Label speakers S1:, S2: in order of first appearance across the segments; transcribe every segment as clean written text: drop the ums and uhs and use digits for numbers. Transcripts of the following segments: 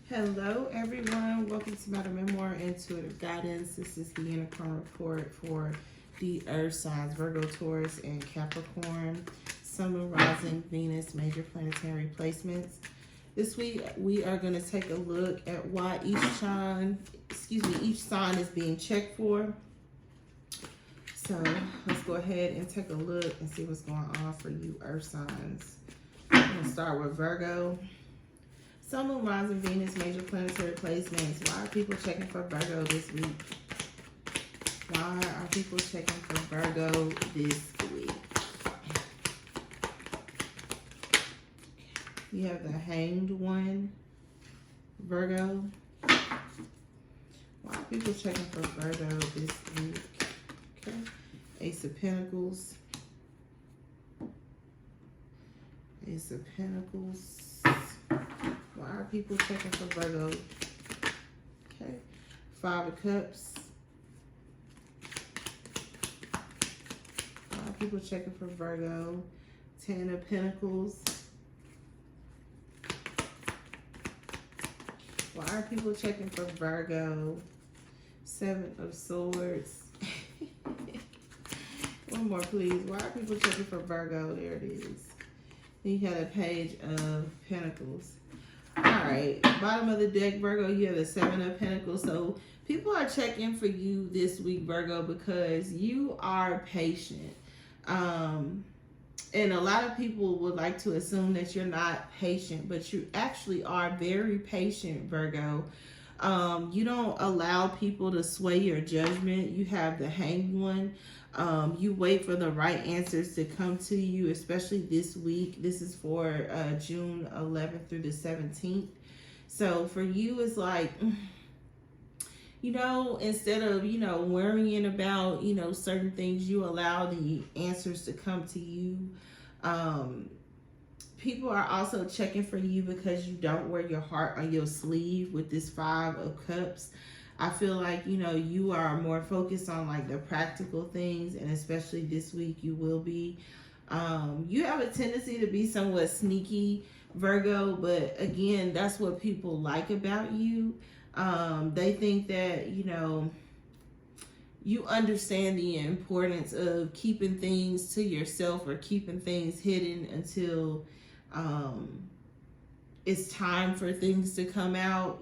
S1: Hello, everyone. Welcome to MadamMemoir Intuitive Guidance. This is the Unicorn Report for the Earth signs, Virgo, Taurus, and Capricorn. Sun, Moon, Rising, Venus, major planetary placements. This week, we are going to take a look at why each sign is being checked for. So let's go ahead and take a look and see what's going on for you Earth signs. I'm going to start with Virgo. Sun, Moon, Rising, Venus, major planetary placements. Why are people checking for Virgo this week? Why are people checking for Virgo this week? You have the Hanged One, Virgo. Why are people checking for Virgo this week? Okay. Ace of Pentacles. Ace of Pentacles. Why are people checking for Virgo? Okay. Five of Cups. Why are people checking for Virgo? Ten of Pentacles. Why are people checking for Virgo? Seven of Swords. One more, please. Why are people checking for Virgo? There it is. Then you had a Page of Pentacles. Alright, bottom of the deck, Virgo, you have the Seven of Pentacles. So people are checking for you this week, Virgo, because you are patient. And a lot of people would like to assume that you're not patient, but you actually are very patient, Virgo. You don't allow people to sway your judgment. You have the Hanged One. You wait for the right answers to come to you, especially this week. This is for June 11th through the 17th. So for you, it's like, instead of, worrying about, certain things, you allow the answers to come to you. People are also checking for you because you don't wear your heart on your sleeve with this Five of Cups. I feel like, you are more focused on like the practical things, and especially this week you will be. You have a tendency to be somewhat sneaky, Virgo, but again, that's what people like about you. They think that, you understand the importance of keeping things to yourself or keeping things hidden until it's time for things to come out.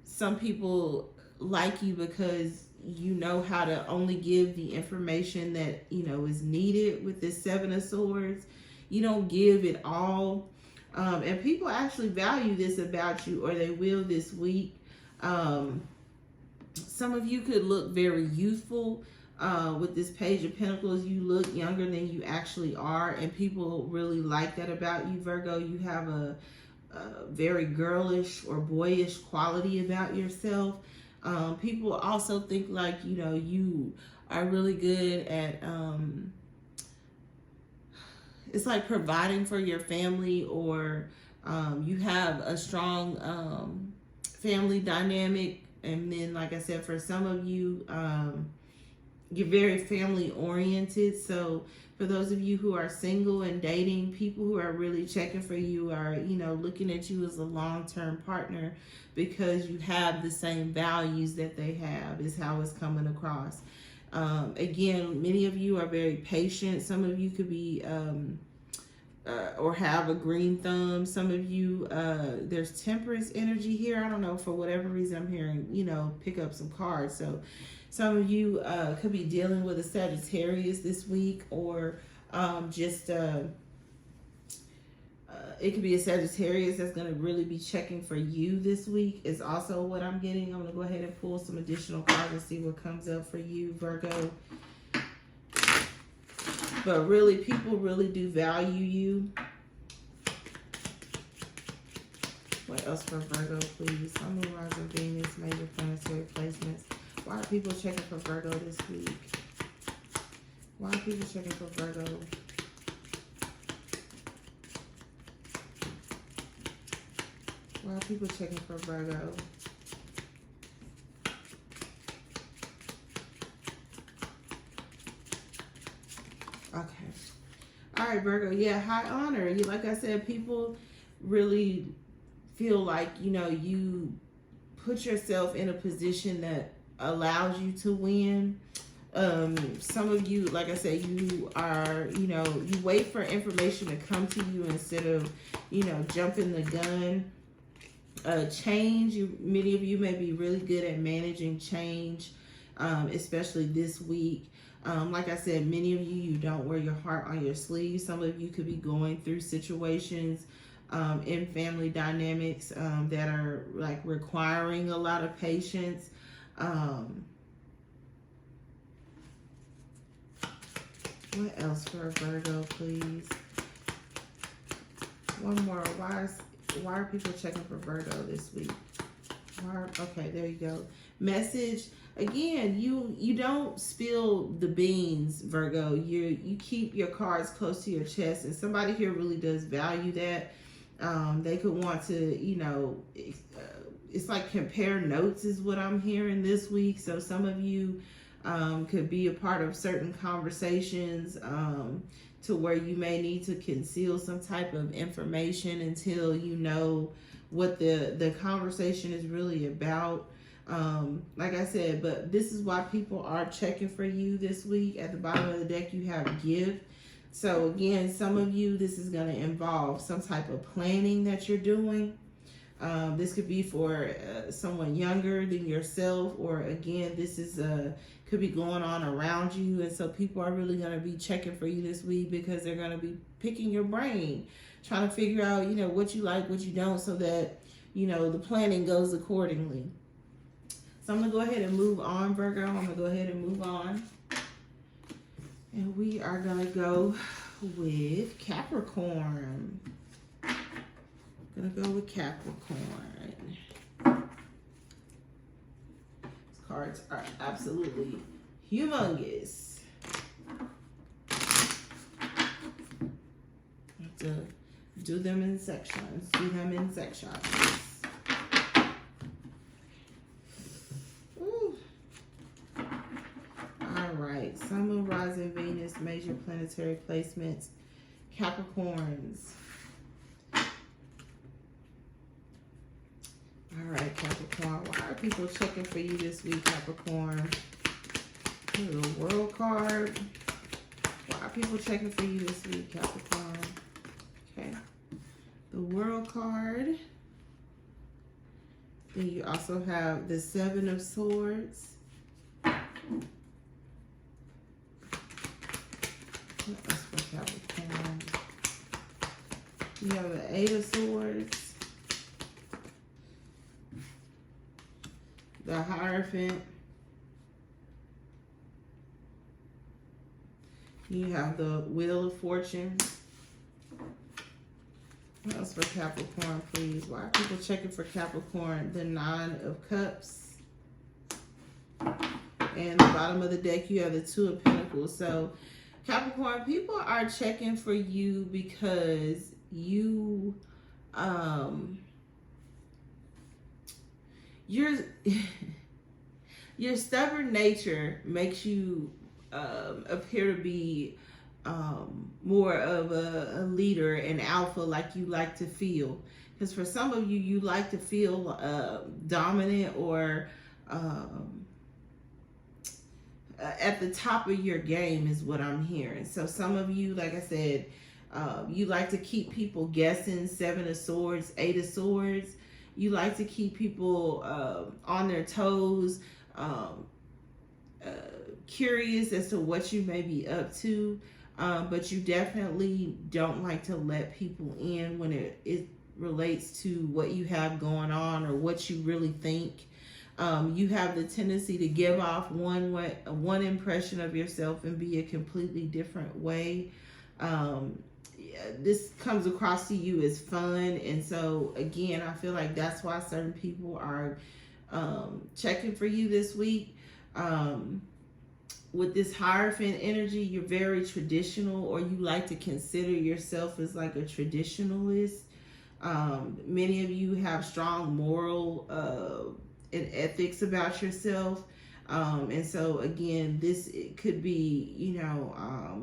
S1: Some people like you because you know how to only give the information that, is needed with this Seven of Swords. You don't give it all. And people actually value this about you, or they will this week. Some of you could look very youthful. With this Page of Pentacles, you look younger than you actually are, and people really like that about you, Virgo. You have a very girlish or boyish quality about yourself. People also think like, you are really good at, it's like providing for your family, or you have a strong family dynamic. And then, like I said, for some of you, you're very family oriented. So for those of you who are single and dating, people who are really checking for you are, looking at you as a long-term partner because you have the same values that they have, is how it's coming across. Again, many of you are very patient. Some of you could be or have a green thumb. Some of you, there's Temperance energy here. I don't know, for whatever reason I'm hearing, pick up some cards. So some of you could be dealing with a Sagittarius this week, or it could be a Sagittarius that's going to really be checking for you this week is also what I'm getting. I'm going to go ahead and pull some additional cards and see what comes up for you, Virgo. But really, people really do value you. What else for Virgo, please? Sun, Moon, Rising, Venus, major planetary placements. Why are people checking for Virgo this week? Why are people checking for Virgo? Why are people checking for Virgo? Okay. All right, Virgo. Yeah, high honor. You, like I said, people really feel like, you know, you put yourself in a position that allows you to win. Some of you, like I said, you are, you know, you wait for information to come to you instead of, you know, jumping the gun. Change, many of you may be really good at managing change, especially this week. Like I said, many of you don't wear your heart on your sleeve. Some of you could be going through situations in family dynamics that are like requiring a lot of patience. What else for Virgo, please? One more. Why are people checking for Virgo this week? Okay, there you go. Message. Again, you don't spill the beans, Virgo. You keep your cards close to your chest, and somebody here really does value that. They could want to, you know, it's like compare notes is what I'm hearing this week. So some of you could be a part of certain conversations to where you may need to conceal some type of information until you know what the conversation is really about. Like I said, but this is why people are checking for you this week. At the bottom of the deck, you have gift. So again, some of you, this is going to involve some type of planning that you're doing. This could be for someone younger than yourself, or again, this is could be going on around you. And so people are really going to be checking for you this week because they're going to be picking your brain, trying to figure out, you know, what you like, what you don't, so that, you know, the planning goes accordingly. So I'm going to go ahead and move on, Virgo. I'm going to go ahead and move on. And we are going to go with Capricorn. Going to go with Capricorn. These cards are absolutely humongous. Have to do them in sections. Alright, Sun, Moon, Rising, Venus, major planetary placements, Capricorns. Alright, Capricorn, why are people checking for you this week, Capricorn? The World card. Why are people checking for you this week, Capricorn? Okay. The World card. Then you also have the Seven of Swords. That's for Capricorn. You have the Eight of Swords, the Hierophant. You have the Wheel of Fortune. What else for Capricorn, please? Why are people checking for Capricorn? The Nine of Cups. And the bottom of the deck, you have the Two of Pentacles. So Capricorn, people are checking for you because you, your stubborn nature makes you appear to be more of a leader and alpha, like you like to feel. Because for some of you, you like to feel dominant or at the top of your game is what I'm hearing. So some of you, like I said, you like to keep people guessing. Seven of Swords, Eight of Swords. You like to keep people on their toes, curious as to what you may be up to. But you definitely don't like to let people in when it relates to what you have going on or what you really think. You have the tendency to give off one impression of yourself and be a completely different way. This comes across to you as fun, and so again, I feel like that's why certain people are checking for you this week. With this Hierophant energy, you're very traditional, or you like to consider yourself as like a traditionalist. Many of you have strong moral and ethics about yourself. And so again, it could be, you know,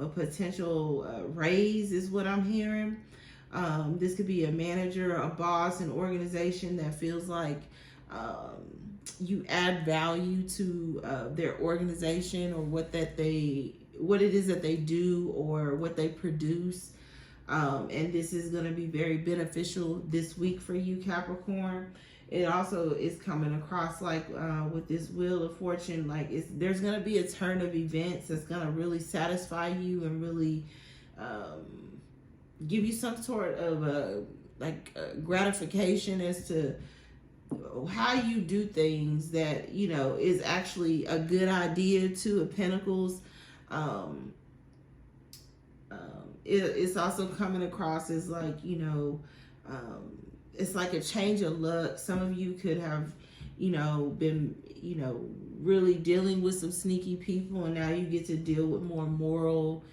S1: a potential raise is what I'm hearing. This could be a manager, a boss, an organization that feels like you add value to their organization, or what it is that they do, or what they produce. And this is going to be very beneficial this week for you, Capricorn. It also is coming across like with this Wheel of Fortune, like there's going to be a turn of events that's going to really satisfy you and really give you some sort of gratification as to how you do things that, you know, is actually a good idea. Two of Pentacles. It's also coming across as like, you know, it's like a change of luck. Some of you could have, you know, been, you know, really dealing with some sneaky people, and now you get to deal with more moral,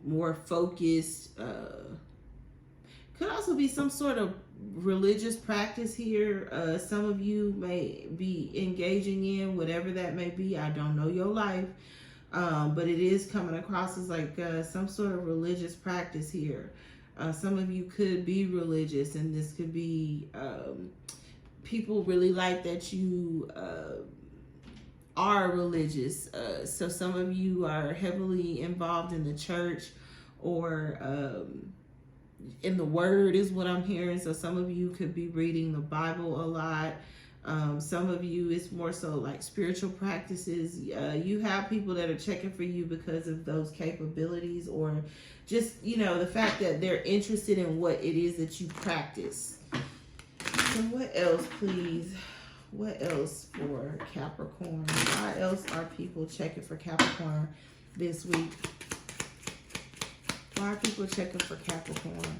S1: more focused. Could also be some sort of religious practice here. Some of you may be engaging in whatever that may be. I don't know your life. But it is coming across as like some sort of religious practice here. Some of you could be religious, and this could be people really like that you are religious. So some of you are heavily involved in the church, or in the word is what I'm hearing. So some of you could be reading the Bible a lot. Some of you, it's more so like spiritual practices. You have people that are checking for you because of those capabilities, or just, you know, the fact that they're interested in what it is that you practice. So what else, please? What else for Capricorn? Why else are people checking for Capricorn this week? Why are people checking for Capricorn?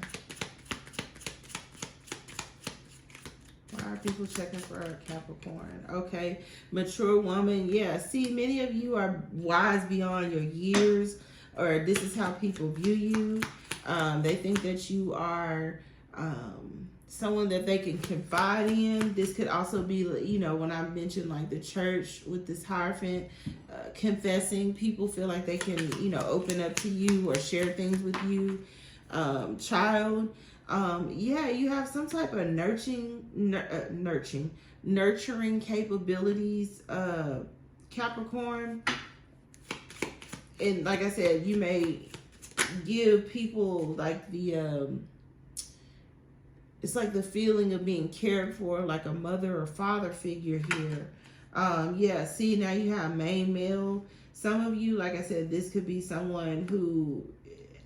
S1: Why are people checking for a Capricorn? Okay, mature woman. Yeah, see, many of you are wise beyond your years, or this is how people view you. They think that you are someone that they can confide in. This could also be, you know, when I mentioned like the church with this Hierophant, confessing. People feel like they can, you know, open up to you or share things with you. Child. Yeah, you have some type of nurturing capabilities, Capricorn. And like I said, you may give people like the, it's like the feeling of being cared for, like a mother or father figure here. Yeah, see, now you have main male. Some of you, like I said, this could be someone who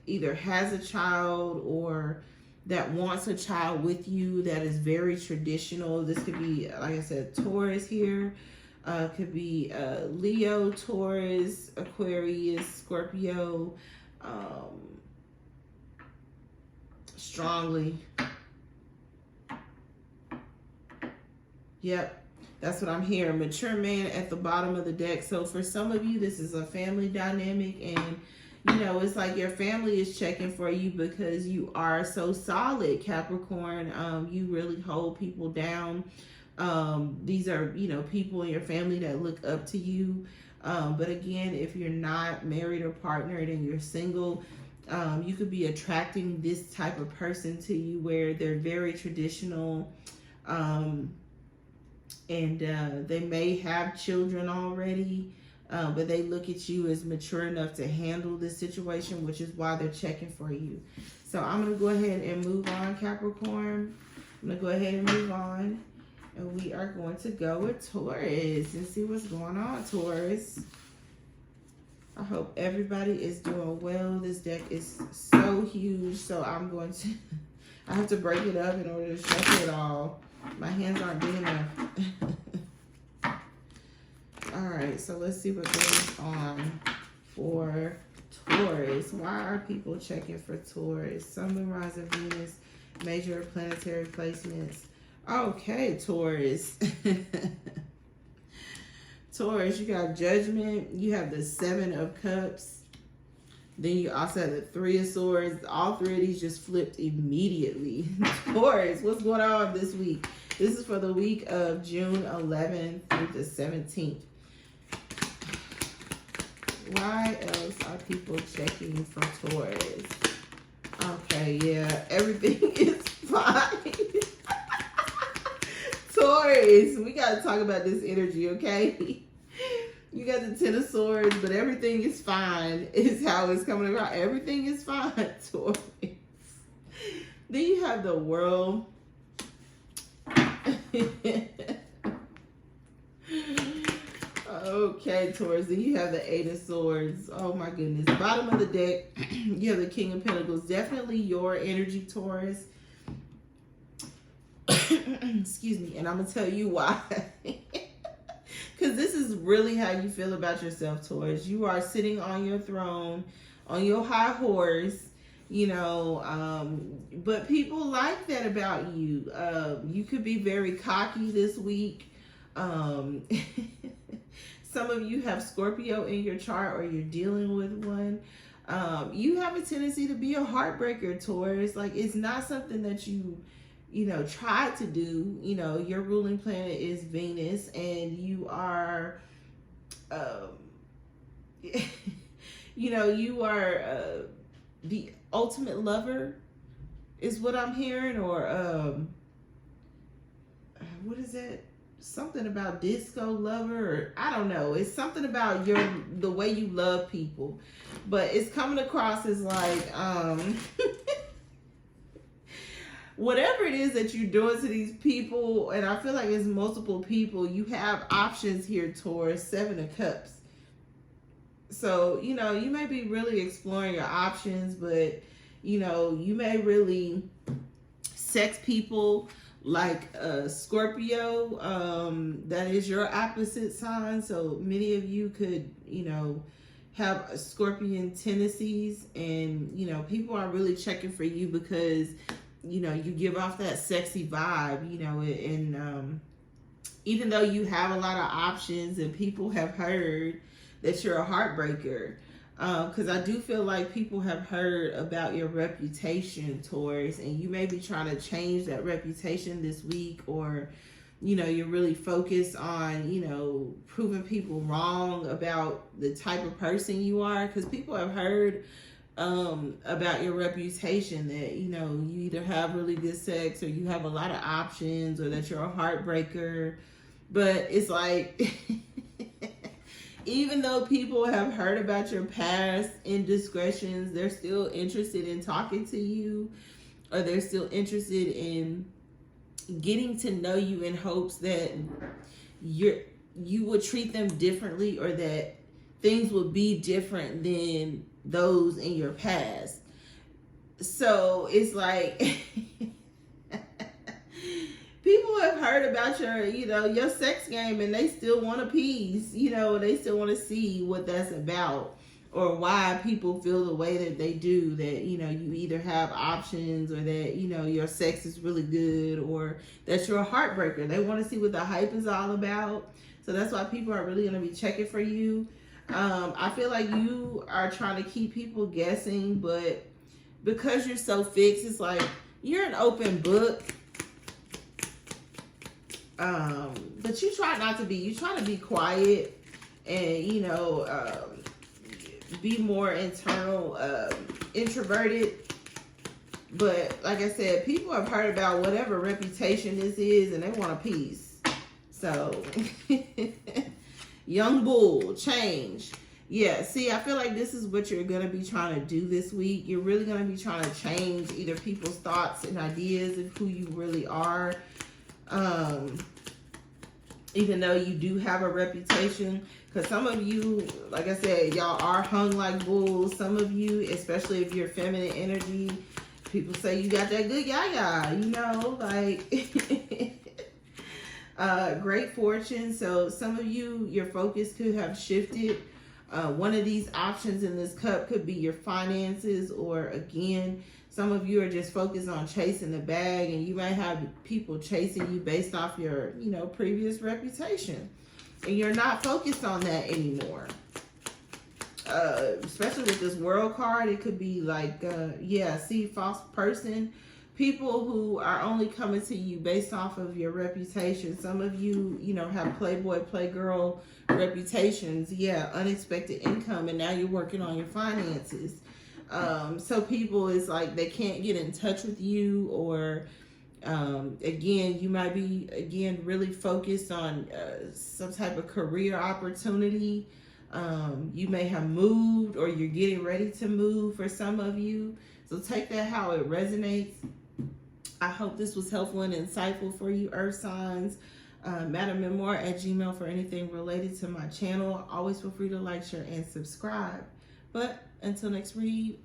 S1: either has a child or that wants a child with you that is very traditional. This could be, like I said, Taurus here. Could be Leo, Taurus, Aquarius, Scorpio. Strongly. Yep, that's what I'm hearing. Mature man at the bottom of the deck. So for some of you, this is a family dynamic, and you know, it's like your family is checking for you because you are so solid, Capricorn. You really hold people down. These are, you know, people in your family that look up to you. But again, if you're not married or partnered and you're single, you could be attracting this type of person to you where they're very traditional. And they may have children already. But they look at you as mature enough to handle this situation, which is why they're checking for you. So I'm going to go ahead and move on, Capricorn. I'm going to go ahead and move on. And we are going to go with Taurus and see what's going on, Taurus. I hope everybody is doing well. This deck is so huge, so I'm going to... I have to break it up in order to shuffle it all. My hands aren't big enough. All right, so let's see what goes on for Taurus. Why are people checking for Taurus? Sun, Moon, Rising, Venus, major planetary placements. Okay, Taurus. Taurus, you got Judgment. You have the Seven of Cups. Then you also have the Three of Swords. All three of these just flipped immediately. Taurus, what's going on this week? This is for the week of June 11th through the 17th. Why else are people checking for Taurus? Okay, Okay, yeah, everything is fine. Taurus, we got to talk about this energy, okay? You got the Ten of Swords, but everything is fine is how it's coming around. Everything is fine, Taurus. Then you have the World. Okay, Taurus. Then you have the Eight of Swords. Oh my goodness. Bottom of the deck, you have the King of Pentacles. Definitely your energy, Taurus. Excuse me. And I'm going to tell you why. Because this is really how you feel about yourself, Taurus. You are sitting on your throne, on your high horse, you know, but people like that about you. You could be very cocky this week. Some of you have Scorpio in your chart, or you're dealing with one. You have a tendency to be a heartbreaker, Taurus. Like, it's not something that you know, try to do. You know, your ruling planet is Venus, and you are, you know, you are the ultimate lover, is what I'm hearing, or what is it? Something about disco lover, or I don't know. It's something about the way you love people, but it's coming across as like whatever it is that you're doing to these people, and I feel like it's multiple people. You have options here, Taurus. Seven of Cups. So, you know, you may be really exploring your options, but, you know, you may really sex people like Scorpio. That is your opposite sign. So many of you could, you know, have scorpion tendencies, and, you know, people are really checking for you because, you know, you give off that sexy vibe, you know, and even though you have a lot of options and people have heard that you're a heartbreaker, because I do feel like people have heard about your reputation, Taurus, and you may be trying to change that reputation this week, or, you know, you're really focused on, you know, proving people wrong about the type of person you are, because people have heard about your reputation, that, you know, you either have really good sex, or you have a lot of options, or that you're a heartbreaker. But it's like even though people have heard about your past indiscretions, they're still interested in talking to you, or they're still interested in getting to know you in hopes that you would treat them differently, or that things will be different than those in your past. So it's like people have heard about your, you know, your sex game, and they still want a piece, you know, they still want to see what that's about, or why people feel the way that they do, that, you know, you either have options, or that, you know, your sex is really good, or that you're a heartbreaker. They want to see what the hype is all about. So that's why people are really going to be checking for you. I feel like you are trying to keep people guessing, but because you're so fixed, it's like you're an open book. But you try not to be. You try to be quiet, and, you know, be more internal, introverted. But like I said, people have heard about whatever reputation this is, and they want a piece. So young bull, change. Yeah, see, I feel like this is what you're going to be trying to do this week. You're really going to be trying to change either people's thoughts and ideas of who you really are. Even though you do have a reputation, because some of you, like I said, y'all are hung like bulls. Some of you, especially if you're feminine energy, people say you got that good yaya, you know, like great fortune. So some of you, your focus could have shifted. One of these options in this cup could be your finances, or again, some of you are just focused on chasing the bag, and you might have people chasing you based off your, you know, previous reputation, and you're not focused on that anymore. Especially with this World card, it could be like, yeah, see, false person. People who are only coming to you based off of your reputation. Some of you, you know, have Playboy, Playgirl reputations. Yeah, unexpected income, and now you're working on your finances. So people is like they can't get in touch with you, or again, you might be really focused on some type of career opportunity. You may have moved, or you're getting ready to move for some of you. So take that how it resonates. I hope this was helpful and insightful for you, Earth signs. MadamMemoir@gmail for anything related to my channel. Always feel free to like, share, and subscribe. But until next read,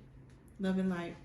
S1: love and light.